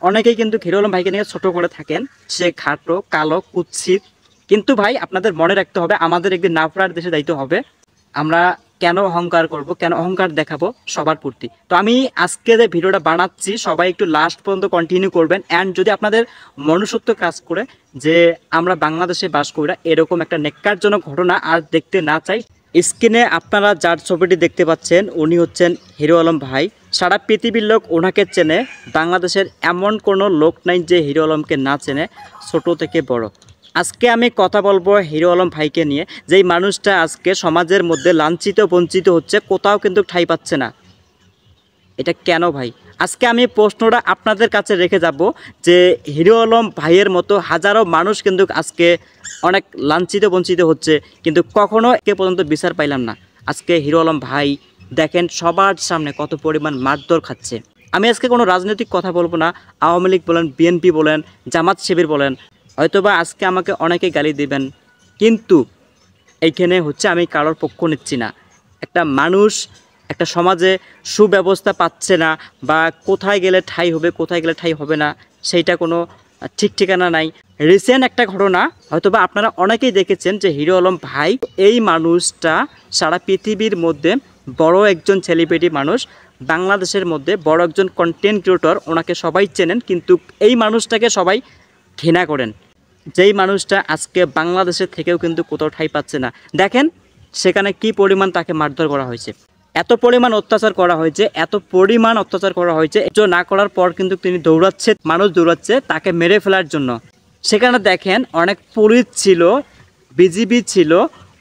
অনেকেই কিন্তু হিরো আলম ভাইকে নিয়ে ছোট করে থাকেন, সে খাটো, কালো, কুৎসিত। কিন্তু ভাই আপনাদের মনে রাখতে হবে, আমাদের একদিন নাফরার দেশে যাইতে হবে। আমরা কেন অহংকার করব, কেন অহংকার দেখাবো সবার প্রতি। তো আমি আজকে যে ভিডিওটা বানাচ্ছি সবাই একটু লাস্ট পর্যন্ত কন্টিনিউ করবেন। অ্যান্ড যদি আপনাদের মনুষ্যত্ব কাজ করে যে আমরা বাংলাদেশে বাস করি না, এরকম একটা নেক্কারজনক ঘটনা আর দেখতে না চাই। স্ক্রিনে আপনারা যার ছবিটি দেখতে পাচ্ছেন উনি হচ্ছেন হিরো আলম ভাই। সারা পৃথিবীর লোক ওনাকে চেনে, বাংলাদেশের এমন কোনো লোক নাই যে হিরো আলমকে না চেনে, ছোট থেকে বড়। আজকে আমি কথা বলবো হিরো আলম ভাইকে নিয়ে, যেই মানুষটা আজকে সমাজের মধ্যে লাঞ্ছিত বঞ্চিত হচ্ছে, কোথাও কিন্তু ঠাঁই পাচ্ছে না। এটা কেন ভাই? আজকে আমি প্রশ্নটা আপনাদের কাছে রেখে যাব যে হিরো আলম ভাইয়ের মতো হাজারো মানুষ কিন্তু আজকে অনেক লাঞ্ছিত বঞ্চিত হচ্ছে, কিন্তু কখনো একে পর্যন্ত বিচার পাইলাম না। আজকে হিরো আলম ভাই দেখেন সবার সামনে কত পরিমাণ মারধর খাচ্ছে। আমি আজকে কোনো রাজনৈতিক কথা বলবো না, আওয়ামী লীগ বলেন, বিএনপি বলেন, জামাত শিবির বলেন, হয়তোবা আজকে আমাকে অনেকে গালি দেবেন, কিন্তু এইখানে হচ্ছে আমি কারোর পক্ষ নিচ্ছি না। একটা মানুষ একটা সমাজে সুব্যবস্থা পাচ্ছে না, বা কোথায় গেলে ঠাঁই হবে, কোথায় গেলে ঠাঁই হবে না, সেইটা কোনো ঠিক ঠিকানা নাই। রিসেন্ট একটা ঘটনা হয়তোবা আপনারা অনেকেই দেখেছেন যে হিরো আলম ভাই, এই মানুষটা সারা পৃথিবীর মধ্যে বড় একজন সেলিব্রিটি মানুষ, বাংলাদেশের মধ্যে বড় একজন কন্টেন্ট ক্রিয়েটর, ওনাকে সবাই চেনেন, কিন্তু এই মানুষটাকে সবাই ঘৃণা করেন। যেই মানুষটা আজকে বাংলাদেশের থেকেও কিন্তু কোথাও ঠাঁই পাচ্ছে না। দেখেন সেখানে কি পরিমাণ তাকে মারধর করা হয়েছে, এত পরিমাণ অত্যাচার করা হয়েছে, এত পরিমাণ অত্যাচার করা হয়েছে। এটা না করার পর কিন্তু তিনি দৌড়াচ্ছে, মানুষ দৌড়াচ্ছে তাকে মেরে ফেলার জন্য। সেখানে দেখেন অনেক পুলিশ ছিল, বিজিবি ছিল,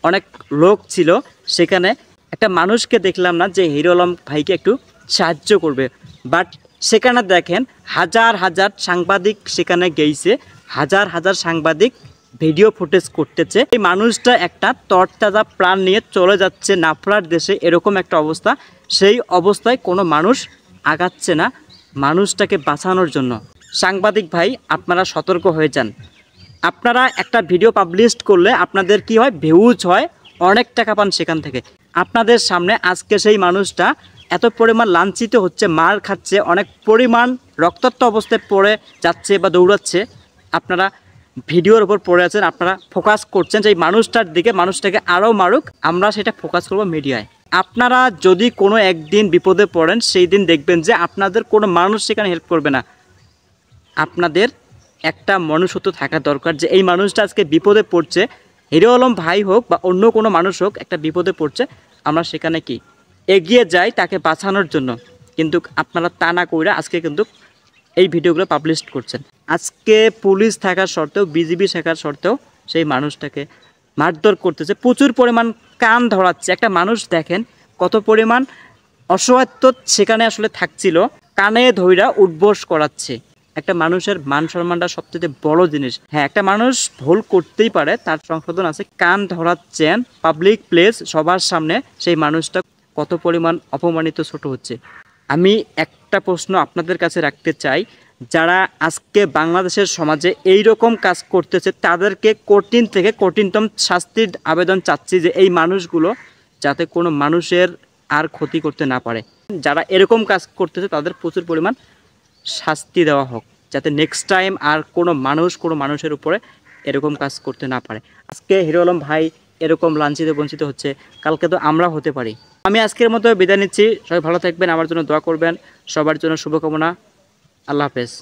অনেক লোক ছিল। সেখানে একটা মানুষকে দেখলাম না যে হিরো আলম ভাইকে একটু সাহায্য করবে। বাট সেখানে দেখেন হাজার হাজার সাংবাদিক সেখানে গেইছে, হাজার হাজার সাংবাদিক ভিডিও ফুটেজ করতেছে। এই মানুষটা একটা তরতাজা প্রাণ নিয়ে চলে যাচ্ছে নাফরার দেশে, এরকম একটা অবস্থা। সেই অবস্থায় কোনো মানুষ আগাচ্ছে না মানুষটাকে বাঁচানোর জন্য। সাংবাদিক ভাই আপনারা সতর্ক হয়ে যান। আপনারা একটা ভিডিও পাবলিশ করলে আপনাদের কি হয়, ভিউজ হয়, অনেক টাকা পান সেখান থেকে। আপনাদের সামনে আজকে সেই মানুষটা এত পরিমাণ লাঞ্ছিত হচ্ছে, মার খাচ্ছে, অনেক পরিমাণ রক্তাক্ত অবস্থায় পড়ে যাচ্ছে বা দৌড়াচ্ছে। আপনারা ভিডিওর উপর পড়ে আছেন, আপনারা ফোকাস করছেন যে এই মানুষটার দিকে, মানুষটাকে আরও মারুক, আমরা সেটা ফোকাস করবো মিডিয়ায়। আপনারা যদি কোনো একদিন বিপদে পড়েন, সেই দিন দেখবেন যে আপনাদের কোনো মানুষ সেখানে হেল্প করবে না। আপনাদের একটা মনুষ্যত্ব থাকা দরকার যে এই মানুষটা আজকে বিপদে পড়ছে, হিরো আলম ভাই হোক বা অন্য কোনো মানুষ হোক, একটা বিপদে পড়ছে, আমরা সেখানে কি এগিয়ে যাই তাকে বাঁচানোর জন্য। কিন্তু আপনারা তা না কইরা আজকে কিন্তু এই ভিডিওগুলো পাবলিশ করছেন। আজকে পুলিশ থাকার সত্ত্বেও, বিজিবি থাকার সত্ত্বেও সেই মানুষটাকে মারধর করতেছে, প্রচুর পরিমাণ কান ধরাচ্ছে। একটা মানুষ দেখেন কত পরিমাণ অসহায়ত্ব সেখানে আসলে থাকছিল, কানে ধইরা উঠবোস করাচ্ছে। একটা মানুষের মান সম্মানটা সবচেয়ে বড় জিনিস। হ্যাঁ, একটা মানুষ ভুল করতেই পারে, তার সংশোধন আছে। কান ধরাচ্ছেন পাবলিক প্লেস, সবার সামনে, সেই মানুষটা কত পরিমাণ অপমানিত, ছোট হচ্ছে। আমি একটা প্রশ্ন আপনাদের কাছে রাখতে চাই, যারা আজকে বাংলাদেশের সমাজে এই রকম কাজ করতেছে তাদেরকে কঠিন থেকে কঠিনতম শাস্তির আবেদন চাচ্ছি, যে এই মানুষগুলো যাতে কোনো মানুষের আর ক্ষতি করতে না পারে। যারা এরকম কাজ করতেছে তাদের প্রচুর পরিমাণ শাস্তি দেওয়া হোক, যাতে নেক্সট টাইম আর কোনো মানুষ কোনো মানুষের উপরে এরকম কাজ করতে না পারে। আজকে হিরো আলম ভাই এরকম লাঞ্ছিত বঞ্চিত হচ্ছে, কালকে তো আমরা হতে পারি। আমি আজকের মতো বিদায় নিচ্ছি, সবাই ভালো থাকবেন, আমার জন্য দোয়া করবেন, সবার জন্য শুভকামনা। আল্লাহ হাফেজ।